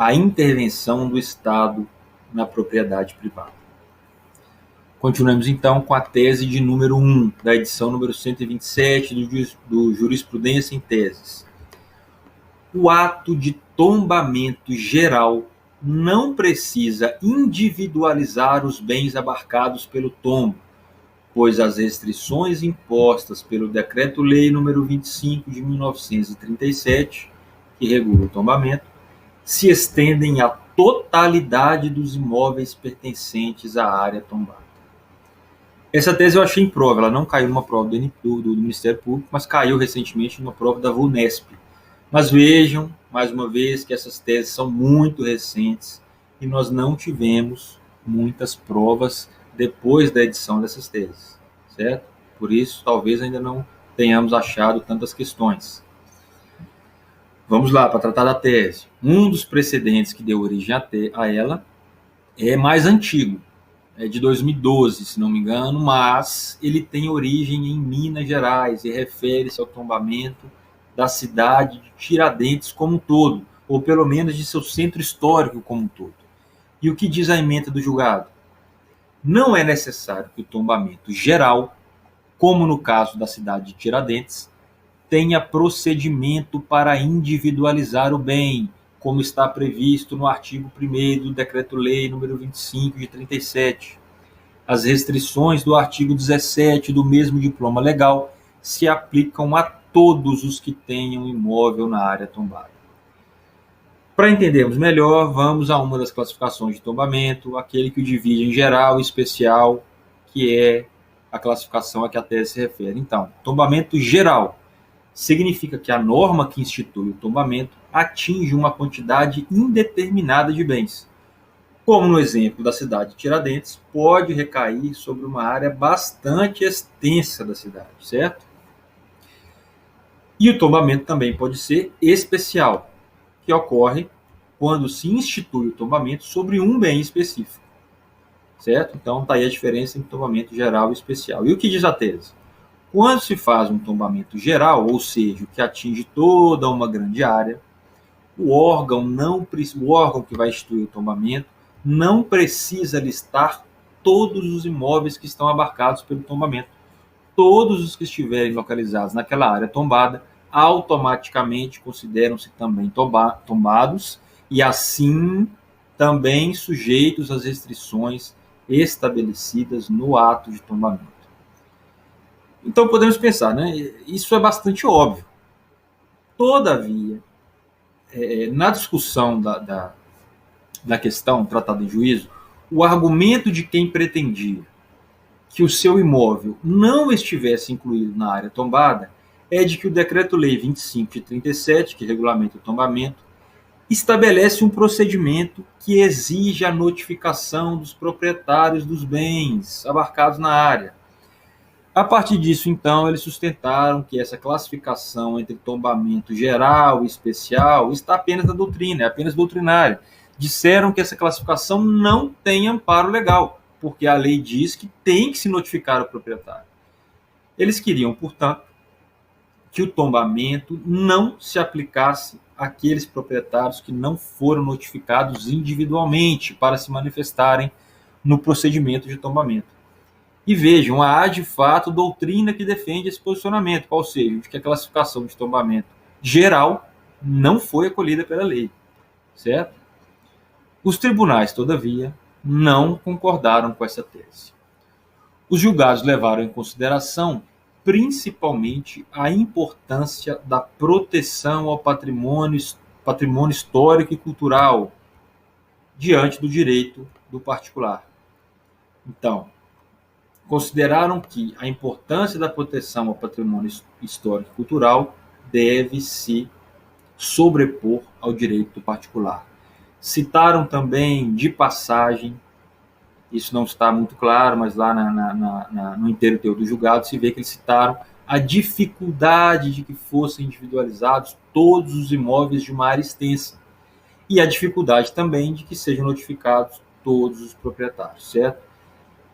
a intervenção do Estado na propriedade privada. Continuamos, então, com a tese de número 1, da edição número 127 do Jurisprudência em Teses. O ato de tombamento geral não precisa individualizar os bens abarcados pelo tombo, pois as restrições impostas pelo Decreto-Lei nº 25 de 1937, que regula o tombamento, se estendem à totalidade dos imóveis pertencentes à área tombada. Essa tese eu achei em prova, ela não caiu numa prova do Ministério Público, mas caiu recentemente numa prova da VUNESP. Mas vejam, mais uma vez, que essas teses são muito recentes e nós não tivemos muitas provas depois da edição dessas teses, certo? Por isso, talvez ainda não tenhamos achado tantas questões. Vamos lá, para tratar da tese. Um dos precedentes que deu origem a ela é mais antigo, é de 2012, se não me engano, mas ele tem origem em Minas Gerais e refere-se ao tombamento da cidade de Tiradentes como um todo, ou pelo menos de seu centro histórico como um todo. E o que diz a ementa do julgado? Não é necessário que o tombamento geral, como no caso da cidade de Tiradentes, tenha procedimento para individualizar o bem, como está previsto no artigo 1º do Decreto-Lei nº 25 de 37. As restrições do artigo 17 do mesmo diploma legal se aplicam a todos os que tenham imóvel na área tombada. Para entendermos melhor, vamos a uma das classificações de tombamento, aquele que o divide em geral e especial, que é a classificação a que a tese se refere. Então, tombamento geral significa que a norma que institui o tombamento atinge uma quantidade indeterminada de bens. Como no exemplo da cidade de Tiradentes, pode recair sobre uma área bastante extensa da cidade, certo? E o tombamento também pode ser especial, que ocorre quando se institui o tombamento sobre um bem específico, certo? Então, está aí a diferença entre tombamento geral e especial. E o que diz a tese? Quando se faz um tombamento geral, ou seja, o que atinge toda uma grande área, o órgão que vai instituir o tombamento não precisa listar todos os imóveis que estão abarcados pelo tombamento. Todos os que estiverem localizados naquela área tombada automaticamente consideram-se também tombados e, assim, também sujeitos às restrições estabelecidas no ato de tombamento. Então, podemos pensar, né? Isso é bastante óbvio. Todavia, na discussão da questão tratada em juízo, o argumento de quem pretendia que o seu imóvel não estivesse incluído na área tombada é de que o Decreto-Lei 25 de 37, que regulamenta o tombamento, estabelece um procedimento que exige a notificação dos proprietários dos bens abarcados na área. A partir disso, então, eles sustentaram que essa classificação entre tombamento geral e especial está apenas na doutrina, é apenas doutrinária. Disseram que essa classificação não tem amparo legal, porque a lei diz que tem que se notificar o proprietário. Eles queriam, portanto, que o tombamento não se aplicasse àqueles proprietários que não foram notificados individualmente para se manifestarem no procedimento de tombamento. E vejam, há de fato doutrina que defende esse posicionamento, ou seja, de que a classificação de tombamento geral não foi acolhida pela lei, certo? Os tribunais, todavia, não concordaram com essa tese. Os julgados levaram em consideração principalmente a importância da proteção ao patrimônio histórico e cultural diante do direito do particular. Então, consideraram que a importância da proteção ao patrimônio histórico e cultural deve se sobrepor ao direito do particular. Citaram também, de passagem, isso não está muito claro, mas lá no inteiro teor do julgado se vê que eles citaram a dificuldade de que fossem individualizados todos os imóveis de uma área extensa e a dificuldade também de que sejam notificados todos os proprietários, certo?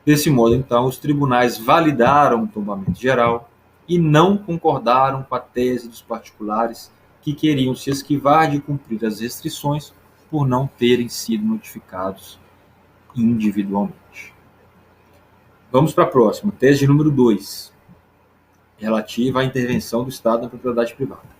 Desse modo, então, os tribunais validaram o tombamento geral e não concordaram com a tese dos particulares que queriam se esquivar de cumprir as restrições por não terem sido notificados individualmente. Vamos para a próxima, tese de número 2, relativa à intervenção do Estado na propriedade privada.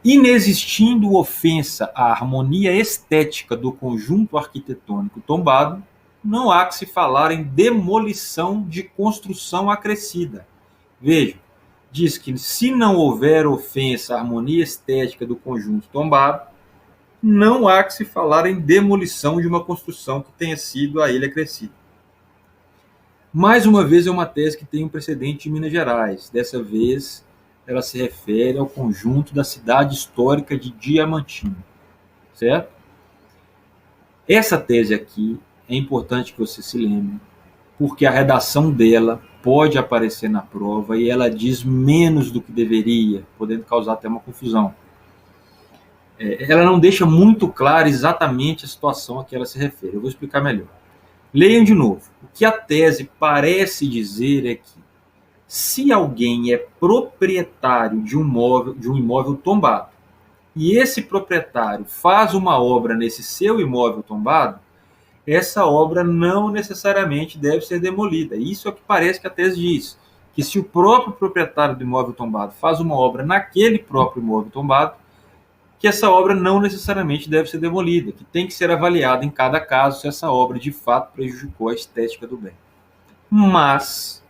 Inexistindo ofensa à harmonia estética do conjunto arquitetônico tombado, não há que se falar em demolição de construção acrescida. Veja, diz que se não houver ofensa à harmonia estética do conjunto tombado, não há que se falar em demolição de uma construção que tenha sido a ele acrescida. Mais uma vez, é uma tese que tem um precedente em Minas Gerais. Dessa vez, ela se refere ao conjunto da cidade histórica de Diamantina, certo? Essa tese aqui é importante que você se lembre, porque a redação dela pode aparecer na prova e ela diz menos do que deveria, podendo causar até uma confusão. Ela não deixa muito clara exatamente a situação a que ela se refere. Eu vou explicar melhor. Leiam de novo. O que a tese parece dizer é que se alguém é proprietário de um imóvel tombado e esse proprietário faz uma obra nesse seu imóvel tombado, essa obra não necessariamente deve ser demolida. Isso é o que parece que a tese diz, que se o próprio proprietário do imóvel tombado faz uma obra naquele próprio imóvel tombado, que essa obra não necessariamente deve ser demolida, que tem que ser avaliada em cada caso se essa obra de fato prejudicou a estética do bem. Mas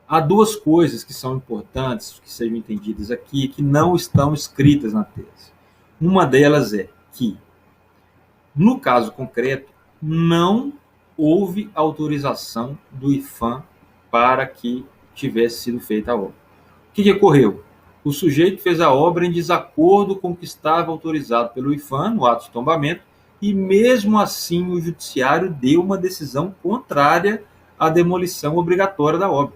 há duas coisas que são importantes que sejam entendidas aqui, que não estão escritas na tese. Uma delas é que, no caso concreto, não houve autorização do IPHAN para que tivesse sido feita a obra. O que ocorreu? O sujeito fez a obra em desacordo com o que estava autorizado pelo IPHAN no ato de tombamento e, mesmo assim, o judiciário deu uma decisão contrária à demolição obrigatória da obra.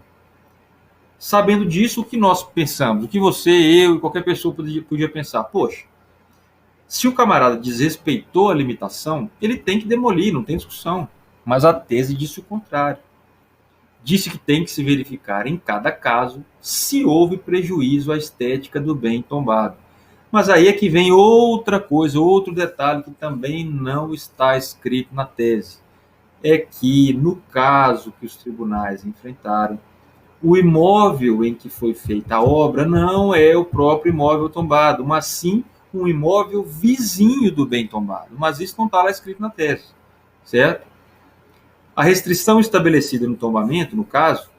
Sabendo disso, o que nós pensamos? O que você, eu e qualquer pessoa podia pensar? Poxa, se o camarada desrespeitou a limitação, ele tem que demolir, não tem discussão. Mas a tese disse o contrário. Disse que tem que se verificar em cada caso se houve prejuízo à estética do bem tombado. Mas aí é que vem outra coisa, outro detalhe que também não está escrito na tese. É que, no caso que os tribunais enfrentaram, o imóvel em que foi feita a obra não é o próprio imóvel tombado, mas sim um imóvel vizinho do bem tombado. Mas isso não está lá escrito na tese, certo? A restrição estabelecida no tombamento, no caso,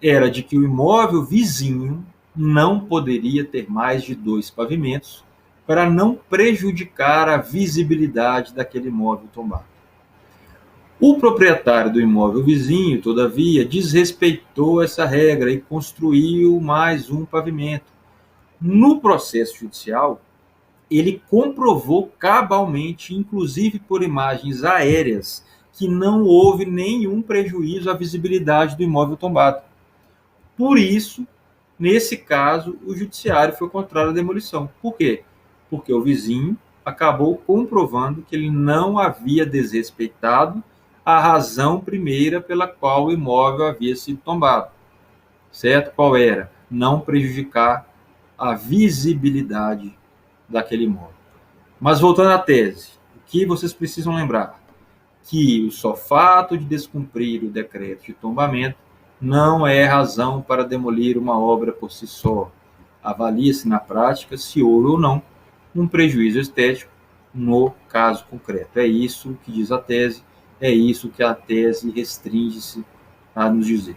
era de que o imóvel vizinho não poderia ter mais de 2 pavimentos para não prejudicar a visibilidade daquele imóvel tombado. O proprietário do imóvel vizinho, todavia, desrespeitou essa regra e construiu mais um pavimento. No processo judicial, ele comprovou cabalmente, inclusive por imagens aéreas, que não houve nenhum prejuízo à visibilidade do imóvel tombado. Por isso, nesse caso, o judiciário foi contrário à demolição. Por quê? Porque o vizinho acabou comprovando que ele não havia desrespeitado a razão primeira pela qual o imóvel havia sido tombado. Certo? Qual era? Não prejudicar a visibilidade daquele imóvel. Mas voltando à tese, o que vocês precisam lembrar? Que o só fato de descumprir o decreto de tombamento não é razão para demolir uma obra por si só. Avalia-se na prática se houve ou não um prejuízo estético no caso concreto. É isso que diz a tese, é isso que a tese restringe-se a nos dizer.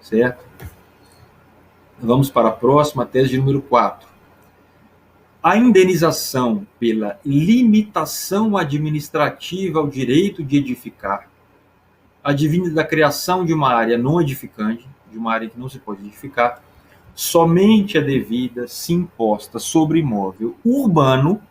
Certo? Vamos para a próxima, tese de número 4. A indenização pela limitação administrativa ao direito de edificar, advinda da criação de uma área não edificante, de uma área que não se pode edificar, somente é devida se imposta sobre imóvel urbano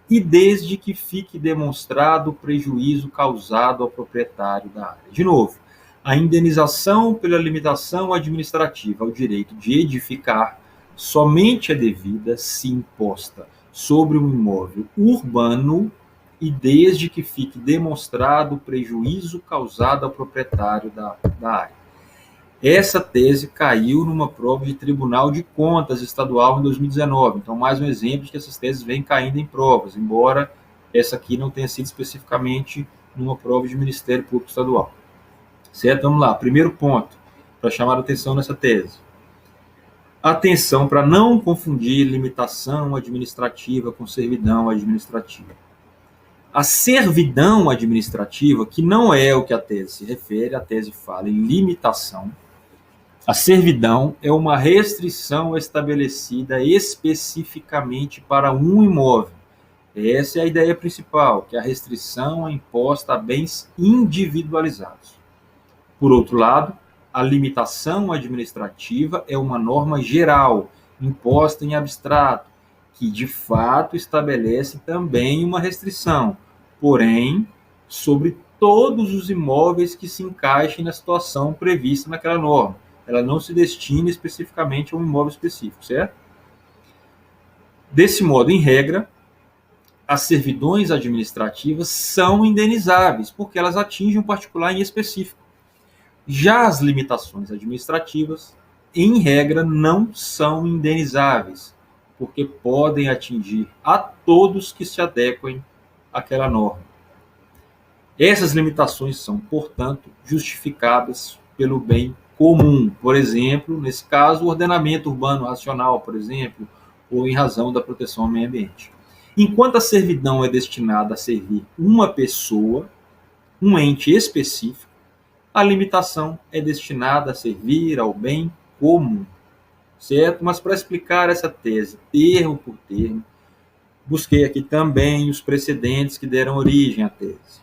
e desde que fique demonstrado o prejuízo causado ao proprietário da área. De novo, a indenização pela limitação administrativa ao direito de edificar somente é devida se imposta sobre um imóvel urbano e desde que fique demonstrado o prejuízo causado ao proprietário da área. Essa tese caiu numa prova de Tribunal de Contas estadual em 2019. Então, mais um exemplo de que essas teses vêm caindo em provas, embora essa aqui não tenha sido especificamente numa prova de Ministério Público Estadual. Certo? Vamos lá. Primeiro ponto para chamar a atenção nessa tese. Atenção para não confundir limitação administrativa com servidão administrativa. A servidão administrativa, que não é o que a tese se refere, a tese fala em limitação. A servidão é uma restrição estabelecida especificamente para um imóvel. Essa é a ideia principal, que a restrição é imposta a bens individualizados. Por outro lado, a limitação administrativa é uma norma geral, imposta em abstrato, que de fato estabelece também uma restrição, porém, sobre todos os imóveis que se encaixem na situação prevista naquela norma. Ela não se destina especificamente a um imóvel específico, certo? Desse modo, em regra, as servidões administrativas são indenizáveis, porque elas atingem um particular em específico. Já as limitações administrativas, em regra, não são indenizáveis, porque podem atingir a todos que se adequem àquela norma. Essas limitações são, portanto, justificadas pelo bem comum. Por exemplo, nesse caso, o ordenamento urbano racional, por exemplo, ou em razão da proteção ao meio ambiente. Enquanto a servidão é destinada a servir uma pessoa, um ente específico, a limitação é destinada a servir ao bem comum, certo? Mas para explicar essa tese, termo por termo, busquei aqui também os precedentes que deram origem à tese.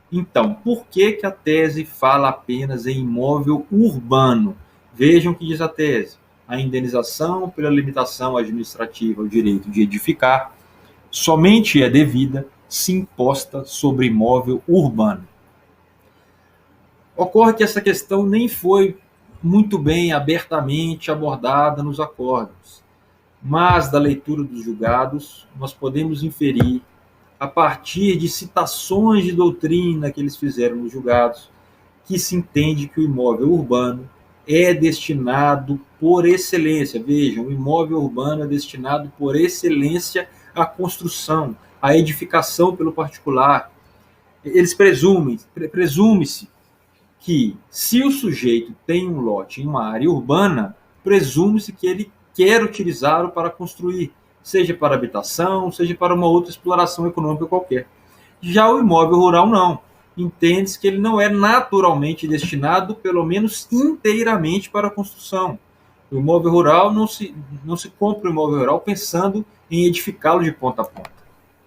Então, por que a tese fala apenas em imóvel urbano? Vejam o que diz a tese. A indenização pela limitação administrativa ao direito de edificar somente é devida se imposta sobre imóvel urbano. Ocorre que essa questão nem foi muito bem abertamente abordada nos acórdãos, mas da leitura dos julgados nós podemos inferir, a partir de citações de doutrina que eles fizeram nos julgados, que se entende que o imóvel urbano é destinado por excelência. Vejam, o imóvel urbano é destinado por excelência à construção, à edificação pelo particular. Eles presume-se que, se o sujeito tem um lote em uma área urbana, presume-se que ele quer utilizá-lo para construir, seja para habitação, seja para uma outra exploração econômica qualquer. Já o imóvel rural não. Entende-se que ele não é naturalmente destinado, pelo menos inteiramente, para a construção. O imóvel rural não se compra o imóvel rural pensando em edificá-lo de ponta a ponta,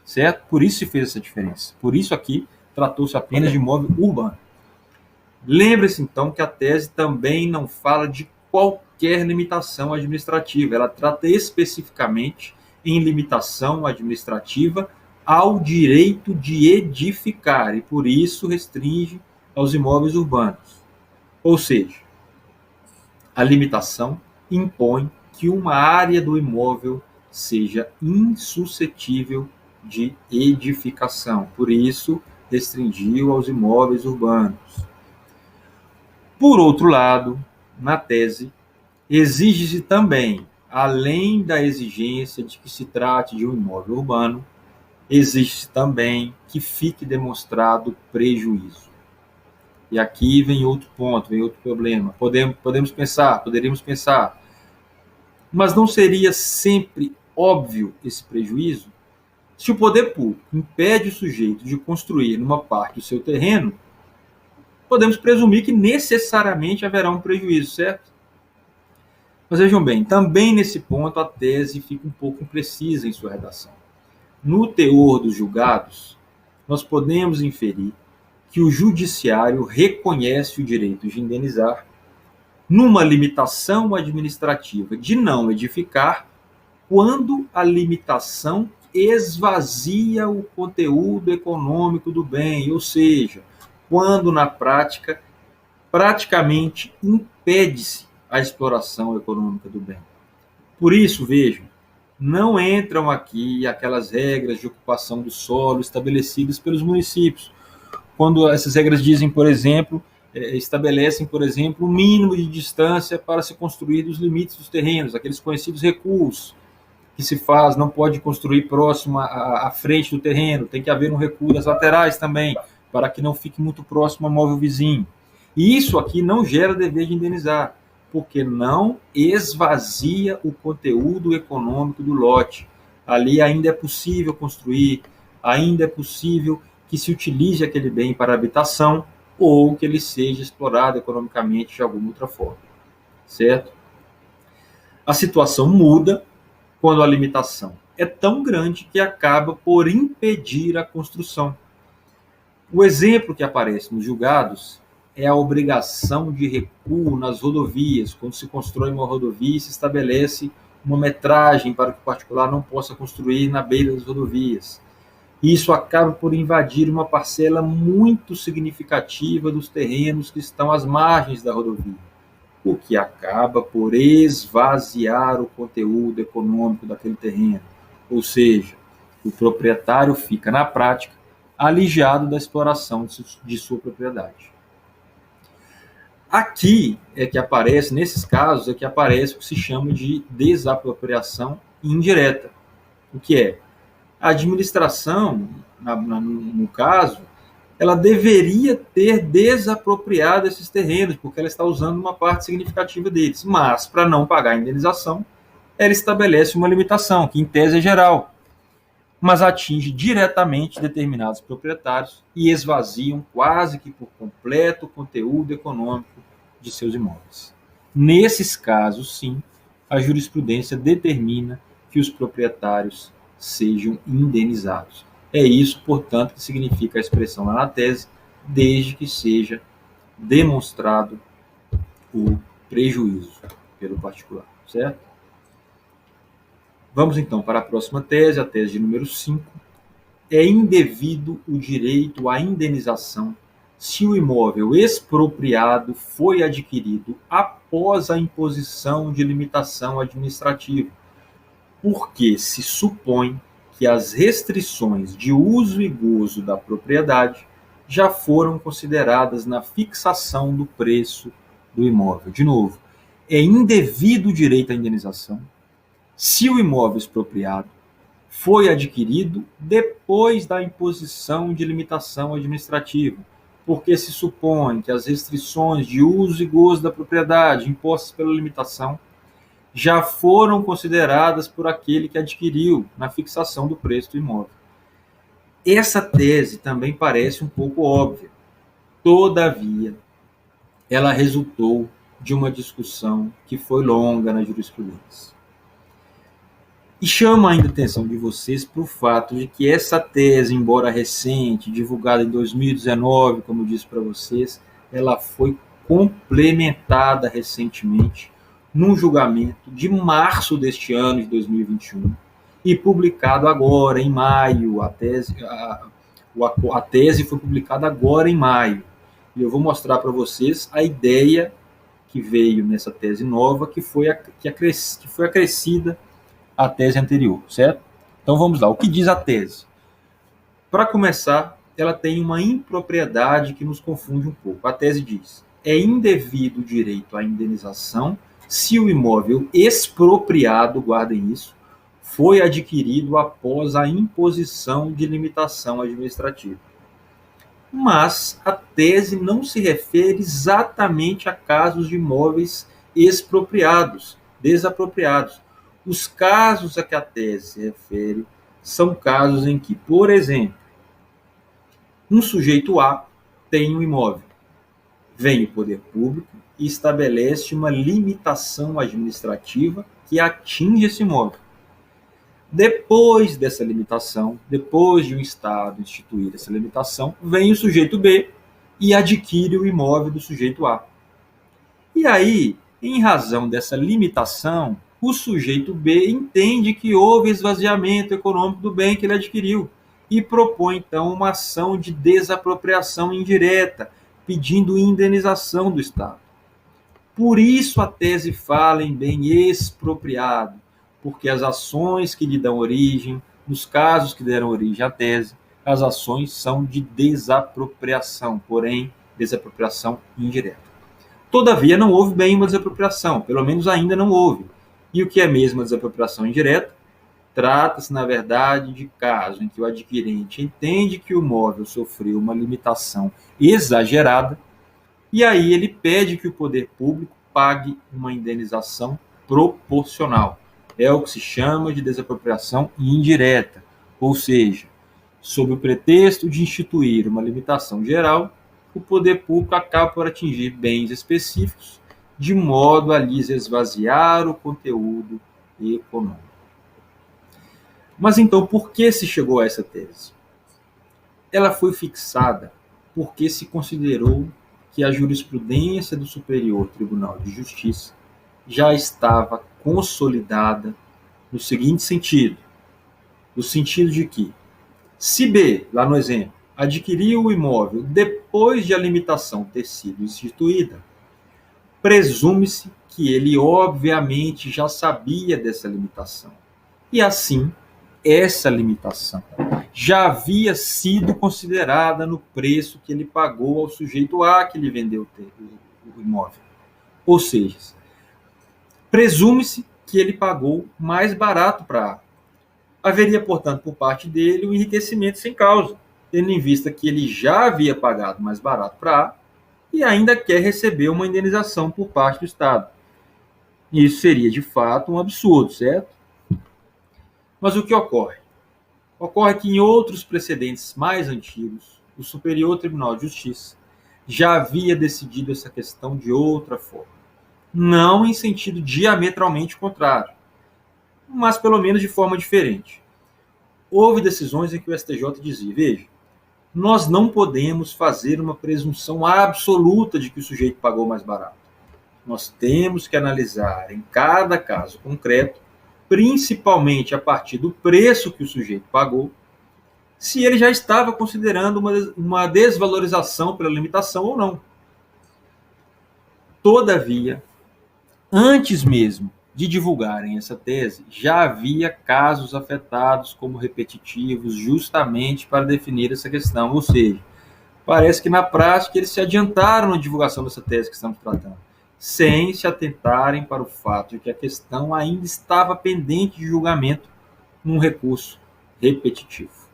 certo? Por isso se fez essa diferença. Por isso aqui tratou-se apenas de imóvel urbano. Lembre-se, então, que a tese também não fala de qualquer limitação administrativa. Ela trata especificamente em limitação administrativa ao direito de edificar e, por isso, restringe aos imóveis urbanos. Ou seja, a limitação impõe que uma área do imóvel seja insuscetível de edificação. Por isso, restringiu aos imóveis urbanos. Por outro lado, na tese, exige-se também, além da exigência de que se trate de um imóvel urbano, exige-se também que fique demonstrado prejuízo. E aqui vem outro ponto, vem outro problema. Poderíamos pensar, mas não seria sempre óbvio esse prejuízo? Se o poder público impede o sujeito de construir numa parte do seu terreno, podemos presumir que necessariamente haverá um prejuízo, certo? Mas vejam bem, também nesse ponto a tese fica um pouco imprecisa em sua redação. No teor dos julgados, nós podemos inferir que o judiciário reconhece o direito de indenizar numa limitação administrativa de não edificar, quando a limitação esvazia o conteúdo econômico do bem, ou seja, quando na prática praticamente impede-se a exploração econômica do bem. Por isso, vejam, não entram aqui aquelas regras de ocupação do solo estabelecidas pelos municípios. Quando essas regras dizem, por exemplo, estabelecem, por exemplo, um mínimo de distância para se construir dos limites dos terrenos, aqueles conhecidos recuos, que se faz, não pode construir próximo à frente do terreno, tem que haver um recuo das laterais também, para que não fique muito próximo ao móvel vizinho. E isso aqui não gera dever de indenizar, porque não esvazia o conteúdo econômico do lote. Ali ainda é possível construir, ainda é possível que se utilize aquele bem para habitação ou que ele seja explorado economicamente de alguma outra forma, certo? A situação muda quando a limitação é tão grande que acaba por impedir a construção. O exemplo que aparece nos julgados é a obrigação de recuo nas rodovias. Quando se constrói uma rodovia, se estabelece uma metragem para que o particular não possa construir na beira das rodovias. Isso acaba por invadir uma parcela muito significativa dos terrenos que estão às margens da rodovia, o que acaba por esvaziar o conteúdo econômico daquele terreno. Ou seja, o proprietário fica, na prática, alijado da exploração de sua propriedade. Aqui é que aparece, nesses casos, é que aparece o que se chama de desapropriação indireta. O que é? A administração, no caso, ela deveria ter desapropriado esses terrenos, porque ela está usando uma parte significativa deles. Mas, para não pagar a indenização, ela estabelece uma limitação, que em tese é geral, mas atinge diretamente determinados proprietários e esvaziam quase que por completo o conteúdo econômico de seus imóveis. Nesses casos, sim, a jurisprudência determina que os proprietários sejam indenizados. É isso, portanto, que significa a expressão lá na tese, desde que seja demonstrado o prejuízo pelo particular, certo? Vamos então para a próxima tese, a tese de número 5. É indevido o direito à indenização se o imóvel expropriado foi adquirido após a imposição de limitação administrativa, porque se supõe que as restrições de uso e gozo da propriedade já foram consideradas na fixação do preço do imóvel. De novo, é indevido o direito à indenização se o imóvel expropriado foi adquirido depois da imposição de limitação administrativa, porque se supõe que as restrições de uso e gozo da propriedade impostas pela limitação já foram consideradas por aquele que adquiriu na fixação do preço do imóvel. Essa tese também parece um pouco óbvia. Todavia, ela resultou de uma discussão que foi longa na jurisprudência. E chama ainda a atenção de vocês para o fato de que essa tese, embora recente, divulgada em 2019, como eu disse para vocês, ela foi complementada recentemente num julgamento de março deste ano, de 2021, e publicado agora, em maio. A tese foi publicada agora em maio. E eu vou mostrar para vocês a ideia que veio nessa tese nova, que foi acrescida à tese anterior, certo? Então vamos lá, o que diz a tese? Para começar, ela tem uma impropriedade que nos confunde um pouco. A tese diz: é indevido o direito à indenização se o imóvel expropriado, guardem isso, foi adquirido após a imposição de limitação administrativa. Mas a tese não se refere exatamente a casos de imóveis expropriados, desapropriados. Os casos a que a tese se refere são casos em que, por exemplo, um sujeito A tem um imóvel, vem o poder público e estabelece uma limitação administrativa que atinge esse imóvel. Depois dessa limitação, depois de um Estado instituir essa limitação, vem o sujeito B e adquire o imóvel do sujeito A. E aí, em razão dessa limitação, o sujeito B entende que houve esvaziamento econômico do bem que ele adquiriu e propõe, então, uma ação de desapropriação indireta, pedindo indenização do Estado. Por isso a tese fala em bem expropriado, porque as ações que lhe dão origem, nos casos que deram origem à tese, as ações são de desapropriação, porém, desapropriação indireta. Todavia, não houve bem uma desapropriação, pelo menos ainda não houve. E o que é mesmo a desapropriação indireta? Trata-se, na verdade, de caso em que o adquirente entende que o imóvel sofreu uma limitação exagerada e aí ele pede que o poder público pague uma indenização proporcional. É o que se chama de desapropriação indireta, ou seja, sob o pretexto de instituir uma limitação geral, o poder público acaba por atingir bens específicos de modo a lhes esvaziar o conteúdo econômico. Mas então, por que se chegou a essa tese? Ela foi fixada porque se considerou que a jurisprudência do Superior Tribunal de Justiça já estava consolidada no seguinte sentido: no sentido de que, se B, lá no exemplo, adquiriu o imóvel depois de a limitação ter sido instituída, presume-se que ele obviamente já sabia dessa limitação. E assim, essa limitação já havia sido considerada no preço que ele pagou ao sujeito A que lhe vendeu o imóvel. Ou seja, presume-se que ele pagou mais barato para A. Haveria, portanto, por parte dele um enriquecimento sem causa, tendo em vista que ele já havia pagado mais barato para A e ainda quer receber uma indenização por parte do Estado. Isso seria, de fato, um absurdo, certo? Mas o que ocorre? Ocorre que em outros precedentes mais antigos, o Superior Tribunal de Justiça já havia decidido essa questão de outra forma. Não em sentido diametralmente contrário, mas pelo menos de forma diferente. Houve decisões em que o STJ dizia: veja, nós não podemos fazer uma presunção absoluta de que o sujeito pagou mais barato. Nós temos que analisar em cada caso concreto, principalmente a partir do preço que o sujeito pagou, se ele já estava considerando uma desvalorização pela limitação ou não. Todavia, antes mesmo de divulgarem essa tese, já havia casos afetados como repetitivos justamente para definir essa questão. Ou seja, parece que na prática eles se adiantaram na divulgação dessa tese que estamos tratando, sem se atentarem para o fato de que a questão ainda estava pendente de julgamento num recurso repetitivo.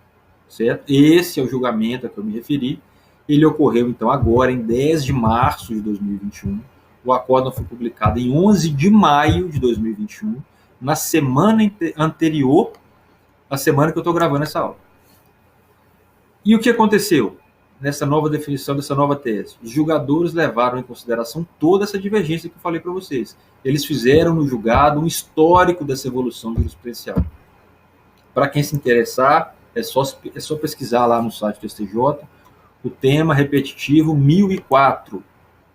Certo? Esse é o julgamento a que eu me referi. Ele ocorreu, então, agora, em 10 de março de 2021. O acórdão foi publicado em 11 de maio de 2021, na semana anterior à semana que eu estou gravando essa aula. E o que aconteceu nessa nova definição, dessa nova tese? Os julgadores levaram em consideração toda essa divergência que eu falei para vocês. Eles fizeram no julgado um histórico dessa evolução jurisprudencial. Para quem se interessar, é só pesquisar lá no site do STJ o tema repetitivo 1004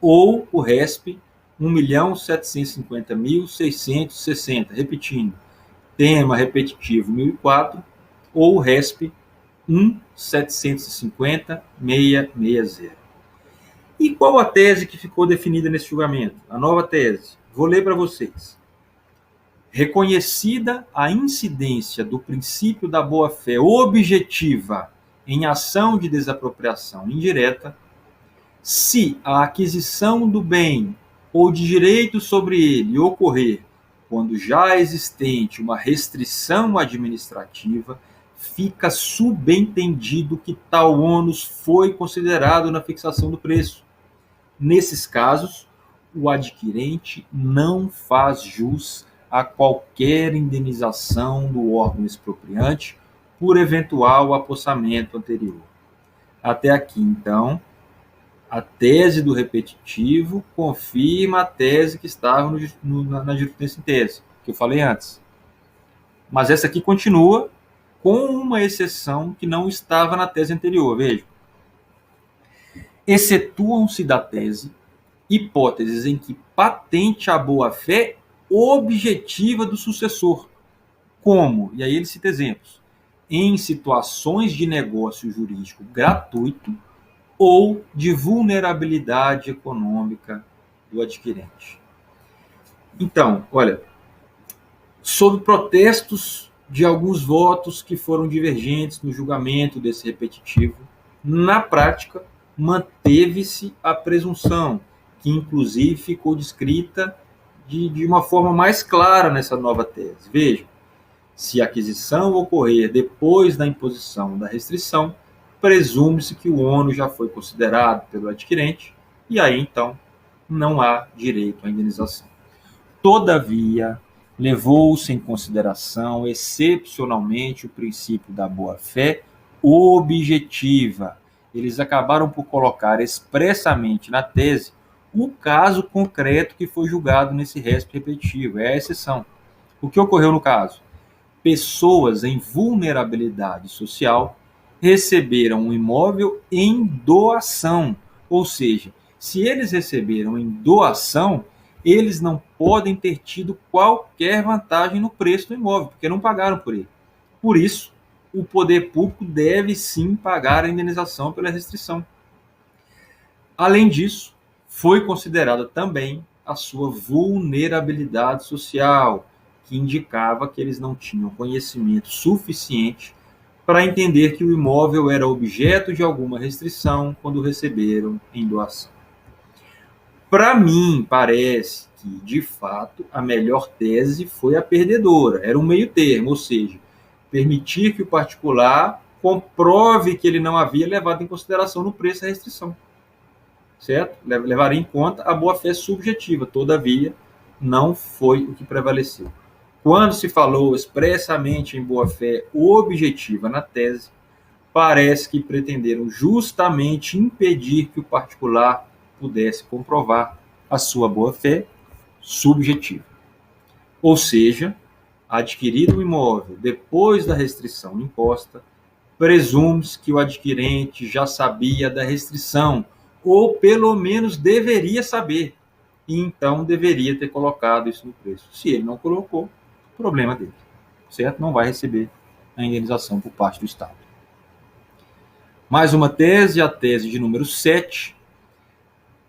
ou o RESP 1.750.660. Repetindo, tema repetitivo 1004 ou o RESP 1.750.660. E qual a tese que ficou definida nesse julgamento? A nova tese. Vou ler para vocês. Reconhecida a incidência do princípio da boa-fé objetiva em ação de desapropriação indireta, se a aquisição do bem ou de direito sobre ele ocorrer quando já existente uma restrição administrativa, fica subentendido que tal ônus foi considerado na fixação do preço. Nesses casos, o adquirente não faz jus a qualquer indenização do órgão expropriante por eventual apossamento anterior. Até aqui, então, a tese do repetitivo confirma a tese que estava na jurisprudência em tese, que eu falei antes. Mas essa aqui continua com uma exceção que não estava na tese anterior. Veja. Excetuam-se da tese hipóteses em que patente a boa-fé objetiva do sucessor, como, e aí ele cita exemplos, em situações de negócio jurídico gratuito ou de vulnerabilidade econômica do adquirente. Então, olha, sob protestos de alguns votos que foram divergentes no julgamento desse repetitivo, na prática, manteve-se a presunção, que inclusive ficou descrita de uma forma mais clara nessa nova tese. Veja, Se a aquisição ocorrer depois da imposição da restrição, presume-se que o ônus já foi considerado pelo adquirente e aí, então, não há direito à indenização. Todavia, levou-se em consideração excepcionalmente o princípio da boa-fé objetiva. Eles acabaram por colocar expressamente na tese o caso concreto que foi julgado nesse récipe repetitivo, é a exceção. O que ocorreu no caso? Pessoas em vulnerabilidade social receberam um imóvel em doação, ou seja, se eles receberam em doação, eles não podem ter tido qualquer vantagem no preço do imóvel, porque não pagaram por ele. Por isso, o poder público deve sim pagar a indenização pela restrição. Além disso, foi considerada também a sua vulnerabilidade social, que indicava que eles não tinham conhecimento suficiente para entender que o imóvel era objeto de alguma restrição quando receberam em doação. Para mim, parece que, de fato, a melhor tese foi a perdedora. Era um meio termo, ou seja, permitir que o particular comprove que ele não havia levado em consideração no preço a restrição. Certo? Levaria em conta a boa-fé subjetiva. Todavia, não foi o que prevaleceu. Quando se falou expressamente em boa-fé objetiva na tese, parece que pretenderam justamente impedir que o particular pudesse comprovar a sua boa-fé subjetiva. Ou seja, adquirido o imóvel depois da restrição imposta, presume-se que o adquirente já sabia da restrição, ou pelo menos deveria saber, e então deveria ter colocado isso no preço. Se ele não colocou, problema dele, certo? Não vai receber a indenização por parte do Estado. Mais uma tese, a tese de número 7.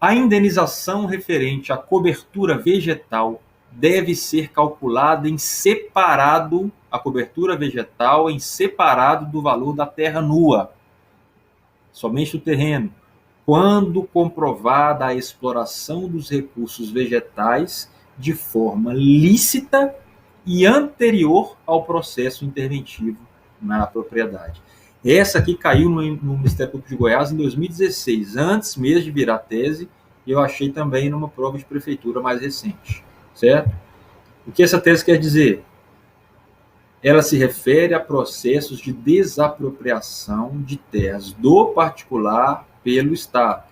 A indenização referente à cobertura vegetal deve ser calculada em separado, a cobertura vegetal em separado do valor da terra nua, somente o terreno, quando comprovada a exploração dos recursos vegetais de forma lícita e anterior ao processo interventivo na propriedade. Essa aqui caiu no Ministério Público de Goiás em 2016, antes mesmo de virar tese, e eu achei também numa prova de prefeitura mais recente, certo? O que essa tese quer dizer? Ela se refere a processos de desapropriação de terras do particular pelo Estado.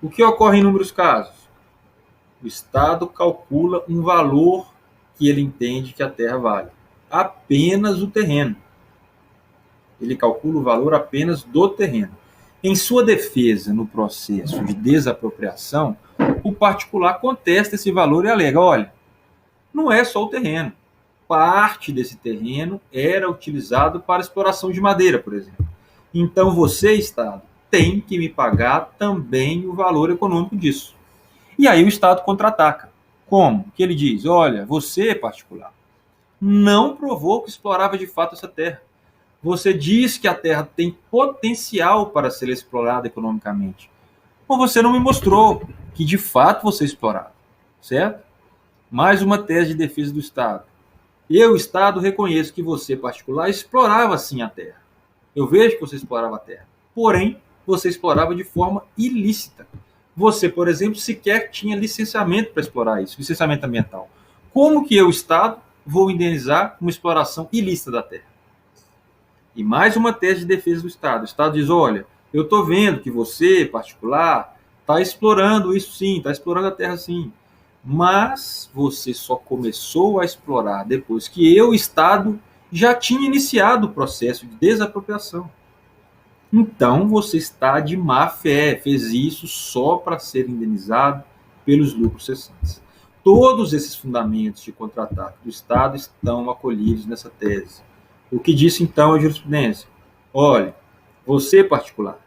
O que ocorre em inúmeros casos? O Estado calcula um valor que ele entende que a terra vale. Apenas o terreno. Ele calcula o valor apenas do terreno. Em sua defesa no processo de desapropriação, o particular contesta esse valor e alega, olha, não é só o terreno. Parte desse terreno era utilizado para exploração de madeira, por exemplo. Então você, Estado, tem que me pagar também o valor econômico disso. E aí o Estado contra-ataca. Como? Que ele diz, olha, você, particular, não provou que explorava de fato essa terra. Você diz que a terra tem potencial para ser explorada economicamente. Mas você não me mostrou que de fato você explorava. Certo? Mais uma tese de defesa do Estado. Eu, Estado, reconheço que você, particular, explorava sim a terra. Eu vejo que você explorava a terra. Porém, você explorava de forma ilícita. Você, por exemplo, sequer tinha licenciamento para explorar isso, licenciamento ambiental. Como que eu, Estado, vou indenizar uma exploração ilícita da terra? E mais uma tese de defesa do Estado. O Estado diz, olha, eu estou vendo que você, particular, está explorando isso sim, está explorando a terra sim. Mas você só começou a explorar depois que eu, Estado, já tinha iniciado o processo de desapropriação. Então você está de má fé, fez isso só para ser indenizado pelos lucros cessantes. Todos esses fundamentos de contra-ataque do Estado estão acolhidos nessa tese. O que disse então a jurisprudência? Olha, você, particular,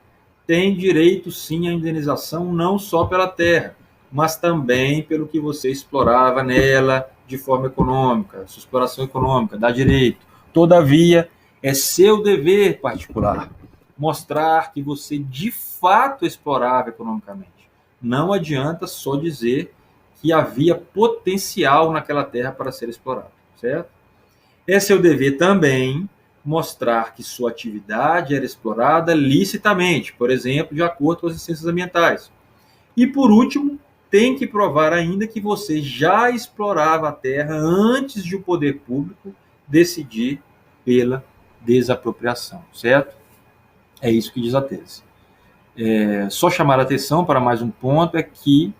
tem direito sim à indenização não só pela terra, mas também pelo que você explorava nela de forma econômica, sua exploração econômica, dá direito. Todavia, é seu dever particular mostrar que você de fato explorava economicamente. Não adianta só dizer que havia potencial naquela terra para ser explorado, certo? É seu dever também mostrar que sua atividade era explorada licitamente, por exemplo, de acordo com as licenças ambientais. E, por último, tem que provar ainda que você já explorava a terra antes de o poder público decidir pela desapropriação, certo? É isso que diz a tese. Só chamar a atenção para mais um ponto é que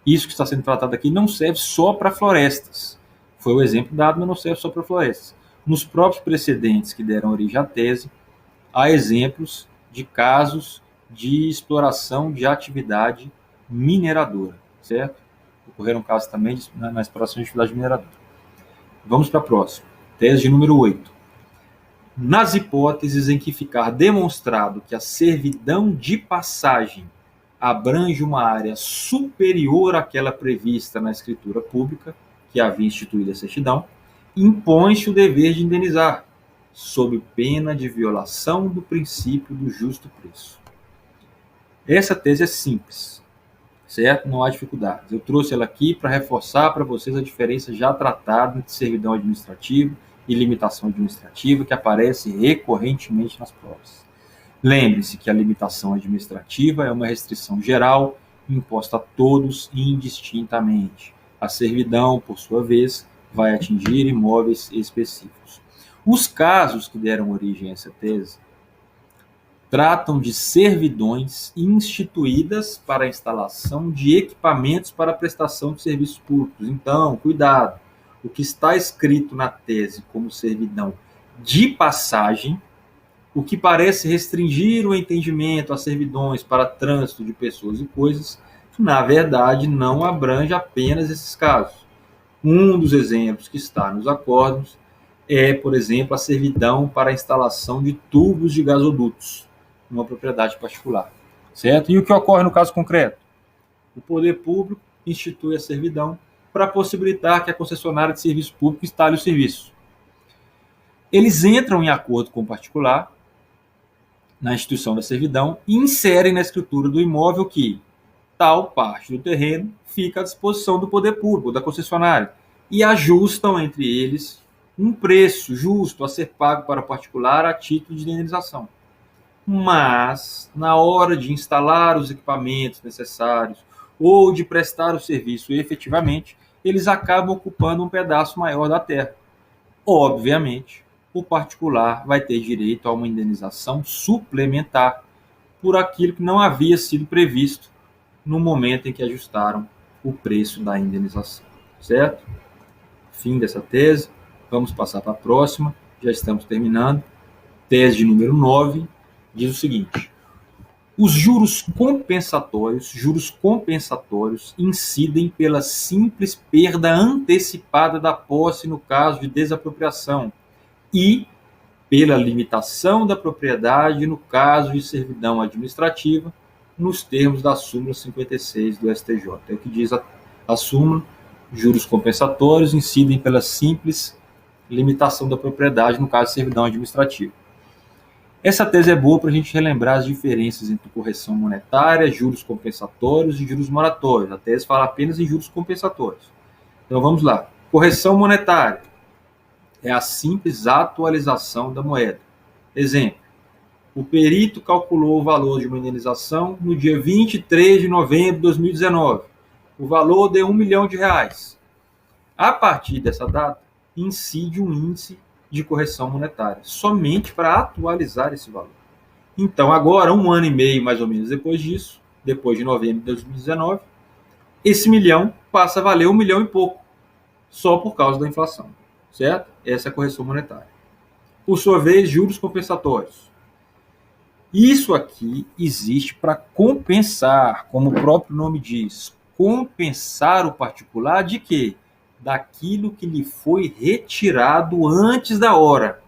isso que está sendo tratado aqui não serve só para florestas. Foi o exemplo dado, mas não serve só para florestas. Nos próprios precedentes que deram origem à tese, há exemplos de casos de exploração de atividade mineradora, certo? Ocorreram casos também na exploração de atividade mineradora. Vamos para a próxima. Tese de número 8. Nas hipóteses em que ficar demonstrado que a servidão de passagem abrange uma área superior àquela prevista na escritura pública, que havia instituído a certidão, impõe-se o dever de indenizar, sob pena de violação do princípio do justo preço. Essa tese é simples, certo? Não há dificuldades. Eu trouxe ela aqui para reforçar para vocês a diferença já tratada entre servidão administrativa e limitação administrativa, que aparece recorrentemente nas provas. Lembre-se que a limitação administrativa é uma restrição geral imposta a todos indistintamente. A servidão, por sua vez, vai atingir imóveis específicos. Os casos que deram origem a essa tese tratam de servidões instituídas para a instalação de equipamentos para a prestação de serviços públicos. Então, cuidado, o que está escrito na tese como servidão de passagem, o que parece restringir o entendimento a servidões para trânsito de pessoas e coisas, na verdade não abrange apenas esses casos. Um dos exemplos que está nos acórdãos é, por exemplo, a servidão para a instalação de tubos de gasodutos numa propriedade particular, certo? E o que ocorre no caso concreto? O poder público institui a servidão para possibilitar que a concessionária de serviço público instale o serviço. Eles entram em acordo com o particular na instituição da servidão e inserem na escritura do imóvel que tal parte do terreno fica à disposição do poder público, da concessionária, e ajustam entre eles um preço justo a ser pago para o particular a título de indenização. Mas, na hora de instalar os equipamentos necessários ou de prestar o serviço efetivamente, eles acabam ocupando um pedaço maior da terra. Obviamente, o particular vai ter direito a uma indenização suplementar por aquilo que não havia sido previsto no momento em que ajustaram o preço da indenização. Certo? Fim dessa tese. Vamos passar para a próxima. Já estamos terminando. Tese de número 9 diz o seguinte: os juros compensatórios incidem pela simples perda antecipada da posse no caso de desapropriação e pela limitação da propriedade no caso de servidão administrativa, nos termos da súmula 56 do STJ. É o que diz a súmula: juros compensatórios incidem pela simples limitação da propriedade no caso de servidão administrativa. Essa tese é boa para a gente relembrar as diferenças entre correção monetária, juros compensatórios e juros moratórios. A tese fala apenas em juros compensatórios. Então vamos lá. Correção monetária é a simples atualização da moeda. Exemplo: o perito calculou o valor de uma indenização no dia 23 de novembro de 2019. O valor deu R$1 milhão. A partir dessa data, incide um índice de correção monetária, somente para atualizar esse valor. Então, agora, 1 ano e meio, mais ou menos, depois disso, depois de novembro de 2019, esse milhão passa a valer 1 milhão e pouco, só por causa da inflação, certo? Essa é a correção monetária. Por sua vez, juros compensatórios. Isso aqui existe para compensar, como o próprio nome diz, compensar o particular de quê? Daquilo que lhe foi retirado antes da hora.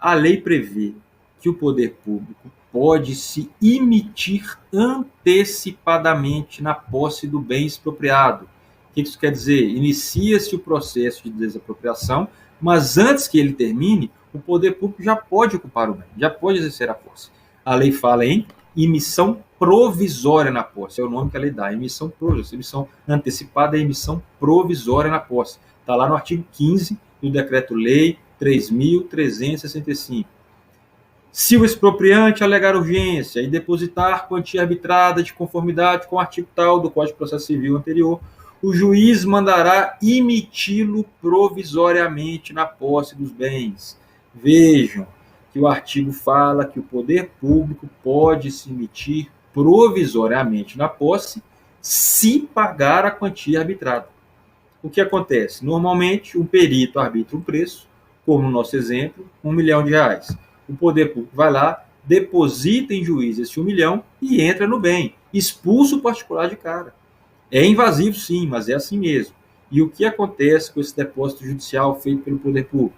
A lei prevê que o poder público pode se emitir antecipadamente na posse do bem expropriado. O que isso quer dizer? Inicia-se o processo de desapropriação, mas antes que ele termine, o poder público já pode ocupar o bem, já pode exercer a posse. A lei fala em emissão provisória na posse, é o nome que a lei dá, emissão provisória. Emissão antecipada é emissão provisória na posse. Está lá no artigo 15 do Decreto-Lei 3.365. Se o expropriante alegar urgência e depositar quantia arbitrada de conformidade com o artigo tal do Código de Processo Civil anterior, o juiz mandará emiti-lo provisoriamente na posse dos bens. Vejam que o artigo fala que o poder público pode se emitir provisoriamente na posse se pagar a quantia arbitrada. O que acontece? Normalmente, um perito arbitra um preço, como no nosso exemplo, R$1 milhão. O poder público vai lá, deposita em juiz esse 1 milhão e entra no bem, expulsa o particular de cara. É invasivo, sim, mas é assim mesmo. E o que acontece com esse depósito judicial feito pelo poder público?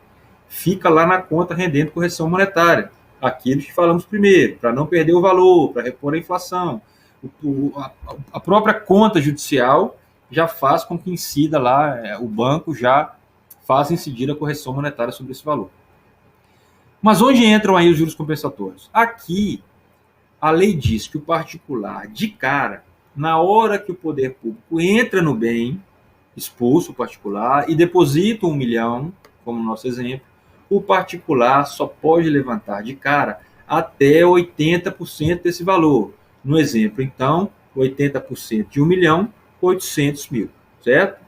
Fica lá na conta rendendo correção monetária. Aquilo que falamos primeiro, para não perder o valor, para repor a inflação. A própria conta judicial já faz com que incida lá, o banco já faz incidir a correção monetária sobre esse valor. Mas onde entram aí os juros compensatórios? Aqui, a lei diz que o particular, de cara, na hora que o poder público entra no bem, expulsa o particular e deposita 1 milhão, como no nosso exemplo, o particular só pode levantar de cara até 80% desse valor. No exemplo, então, 80% de 1 milhão, 800 mil, certo?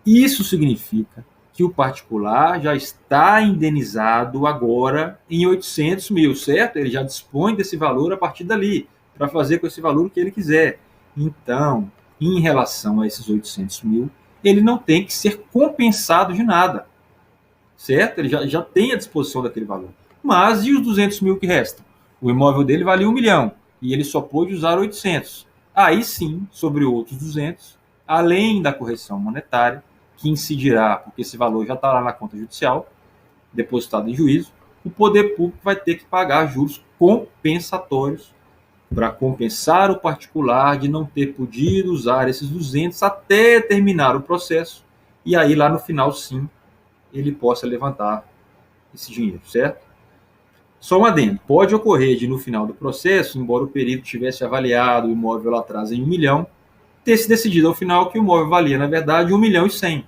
Isso significa que o particular já está indenizado agora em 800 mil, certo? Ele já dispõe desse valor a partir dali, para fazer com esse valor o que ele quiser. Então, em relação a esses 800 mil, ele não tem que ser compensado de nada, certo? Ele já tem à disposição daquele valor. Mas e os 200 mil que restam? O imóvel dele valia 1 milhão e ele só pôde usar 800. Aí sim, sobre outros 200, além da correção monetária, que incidirá, porque esse valor já está lá na conta judicial, depositado em juízo, o poder público vai ter que pagar juros compensatórios para compensar o particular de não ter podido usar esses 200 até terminar o processo, e aí lá no final, sim, ele possa levantar esse dinheiro, certo? Só um adendo, pode ocorrer de no final do processo, embora o perito tivesse avaliado o imóvel lá atrás em 1 milhão, ter se decidido ao final que o imóvel valia, na verdade, 1 milhão e 100.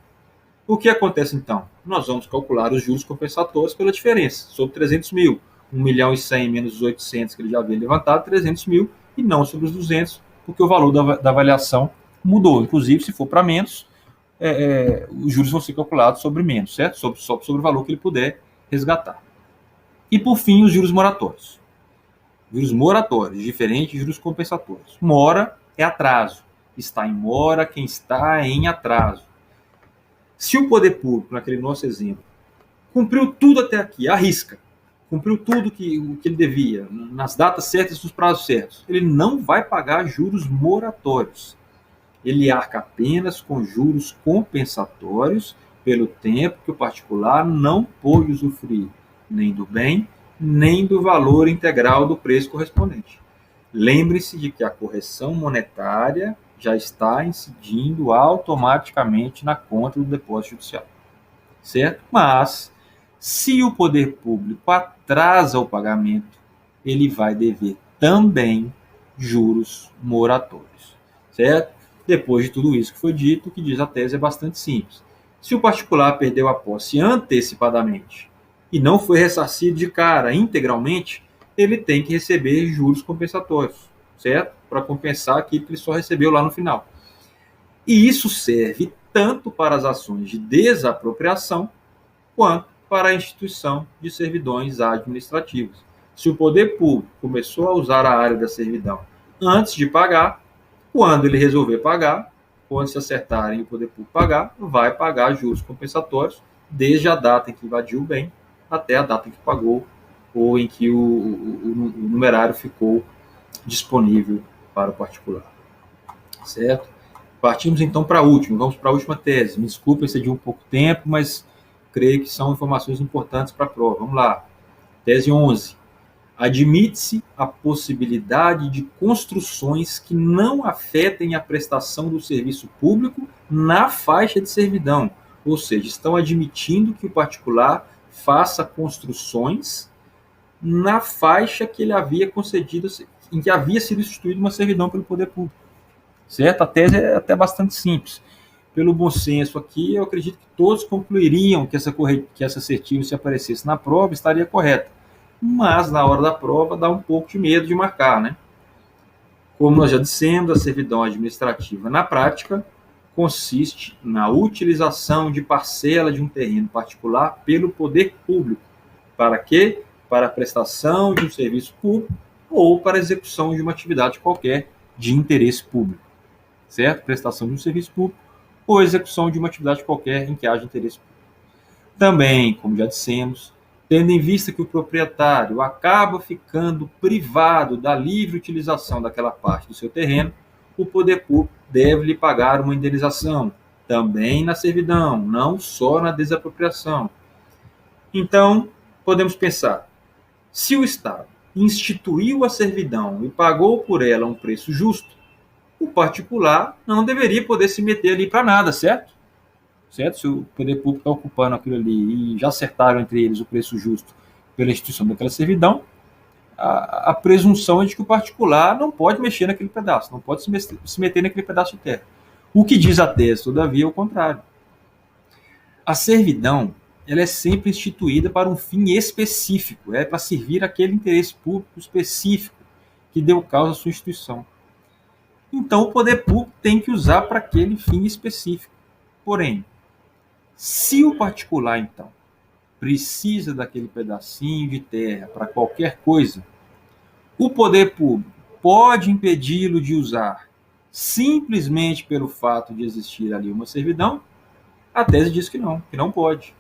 O que acontece então? Nós vamos calcular os juros compensatórios pela diferença, sobre 300 mil. 1 milhão e 100 menos os 800 que ele já havia levantado, 300 mil, e não sobre os 200, porque o valor da avaliação mudou. Inclusive, se for para menos, os juros vão ser calculados sobre menos, certo? Só sobre o valor que ele puder resgatar. E, por fim, os juros moratórios. Juros moratórios, diferente de juros compensatórios. Mora é atraso. Está em mora quem está em atraso. Se o poder público, naquele nosso exemplo, cumpriu tudo até aqui, à risca, cumpriu tudo que ele devia, nas datas certas, nos prazos certos, ele não vai pagar juros moratórios. Ele arca apenas com juros compensatórios pelo tempo que o particular não pôde usufruir nem do bem, nem do valor integral do preço correspondente. Lembre-se de que a correção monetária já está incidindo automaticamente na conta do depósito judicial, certo? Mas, se o poder público atrasa o pagamento, ele vai dever também juros moratórios, certo? Depois de tudo isso que foi dito, o que diz a tese é bastante simples. Se o particular perdeu a posse antecipadamente e não foi ressarcido de cara integralmente, ele tem que receber juros compensatórios, certo? Para compensar aquilo que ele só recebeu lá no final. E isso serve tanto para as ações de desapropriação quanto para a instituição de servidões administrativas. Se o poder público começou a usar a área da servidão antes de pagar, quando ele resolver pagar, quando se acertarem o poder público pagar, vai pagar juros compensatórios desde a data em que invadiu o bem até a data em que pagou ou em que o numerário ficou disponível para o particular. Certo? Partimos então para a última, vamos para a última tese. Me desculpa, excedi um pouco o tempo, mas creio que são informações importantes para a prova. Vamos lá. Tese 11. Admite-se a possibilidade de construções que não afetem a prestação do serviço público na faixa de servidão. Ou seja, estão admitindo que o particular faça construções na faixa que ele havia concedido, em que havia sido instituída uma servidão pelo poder público. Certo? A tese é até bastante simples. pelo bom senso aqui, eu acredito que todos concluiriam que essa assertiva, se aparecesse na prova, estaria correta. Mas, na hora da prova, dá um pouco de medo de marcar, né? Como nós já dissemos, a servidão administrativa, na prática, consiste na utilização de parcela de um terreno particular pelo poder público. Para quê? Para a prestação de um serviço público ou para a execução de uma atividade qualquer de interesse público. Certo? Prestação de um serviço público ou execução de uma atividade qualquer em que haja interesse público. Também, como já dissemos, tendo em vista que o proprietário acaba ficando privado da livre utilização daquela parte do seu terreno, o poder público deve lhe pagar uma indenização, também na servidão, não só na desapropriação. Então, podemos pensar, se o Estado instituiu a servidão e pagou por ela um preço justo, o particular não deveria poder se meter ali para nada, certo? Certo? Se o poder público está ocupando aquilo ali e já acertaram entre eles o preço justo pela instituição daquela servidão, a presunção é de que o particular não pode mexer naquele pedaço, não pode se meter naquele pedaço de terra. O que diz a tese, todavia, é o contrário. A servidão, ela é sempre instituída para um fim específico, é para servir aquele interesse público específico que deu causa à sua instituição. Então, o poder público tem que usar para aquele fim específico. Porém, se o particular, então, precisa daquele pedacinho de terra para qualquer coisa, o poder público pode impedi-lo de usar simplesmente pelo fato de existir ali uma servidão? A tese diz que não pode.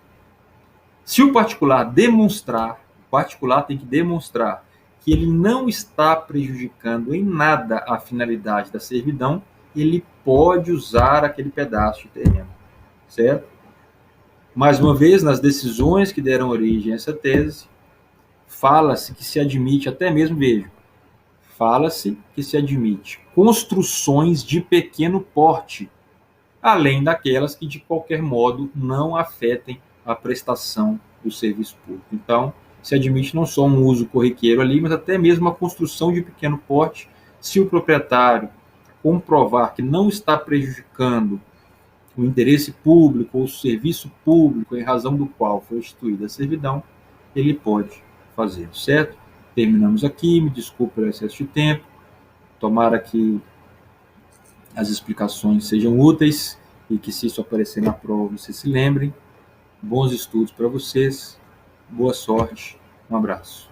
Se o particular tem que demonstrar que ele não está prejudicando em nada a finalidade da servidão, ele pode usar aquele pedaço de terreno, certo? Mais uma vez, nas decisões que deram origem a essa tese, fala-se que se admite, até mesmo, fala-se que se admite construções de pequeno porte, além daquelas que, de qualquer modo, não afetem a prestação do serviço público. Então, se admite não só um uso corriqueiro ali, mas até mesmo a construção de pequeno porte, se o proprietário comprovar que não está prejudicando o interesse público ou o serviço público em razão do qual foi instituída a servidão, ele pode fazer, certo? Terminamos aqui, me desculpe pelo excesso de tempo, tomara que as explicações sejam úteis e que, se isso aparecer na prova, vocês se lembrem. Bons estudos para vocês, boa sorte, um abraço.